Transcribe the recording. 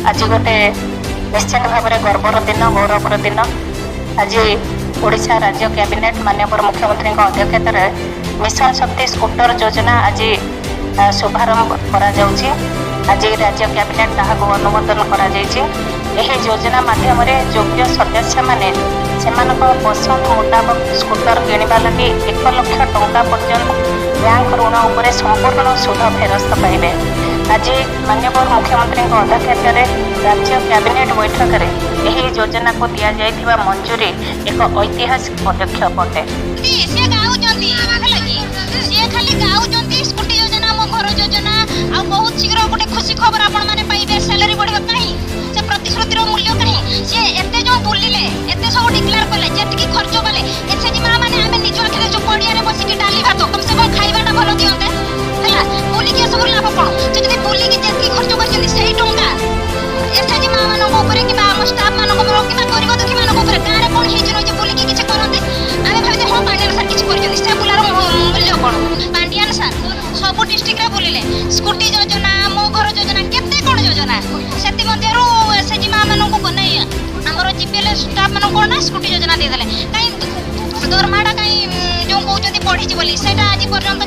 आज गोटे निश्चित भाव में गर्वर दिन गौरवर दिन आज ओडिशा राज्य कैबिनेट माननीय मुख्यमंत्री अध्यक्षतार मिशन शक्ति स्कूटर योजना आज शुभारंभ करा जाउछि। आज राज्य कैबिनेट ताहाको अनुमोदन करा जाइछि। एही योजना माध्यम योग्य सदस्य माने सेमानक पसंद मुताबक स्कूटर किणवा लगी 1 लाख टंका पर्यंत बैंक ऋण उपरे संपूर्ण सुध फेरस्त पाइबे। आज माननीय मुख्यमंत्री अध्यक्षतार राज्य कैबिनेट बैठक में यह योजना को दि जाइथिबा मंजूरी एक ऐतिहासिक पदक्षेप अटे। स्कूटी योजना मो घर योजना आ बहुत शीघ्र गोटे खुशी खबर आपण माने पाइबे। सैलरी बढ़िबा काई से प्रतिश्रुतिर मूल्य काई से एते जो बुलिले एते सब डिक्लेयर करले जेटकी खर्च कले एसएजी मां माने हमें निज आखिरे जो पडिया रे बसी के डाली भात कम से कम खाइबाटा भलो दियंते हला बुली के सब लाभ कोन जदी बुली के जेटकी खर्च करछन सेही टंका एसएजी मां मानो ऊपर कि हम स्टाफ मानो ऊपर कि गरीब दुखी मानो ऊपर गारे कोन हिज रहि जे बुली के किछ करंते आमे भाबते हो पांडियान सर किछ करछन से बुलार मूल्य कोन पांडियान सर सब डिस्ट्रिक्ट रे बुलिले स्कूटी योजना मो घर योजना केते कोन योजना सेति मध्यरु एसएजी मां मानो को नै हमरो जीपीएल स्टाफ मानो कोन ना स्कूटी योजना दे देले काई दरमाडा काई जो कहउछथि पढिछि बोली सेटा आज पर्यंत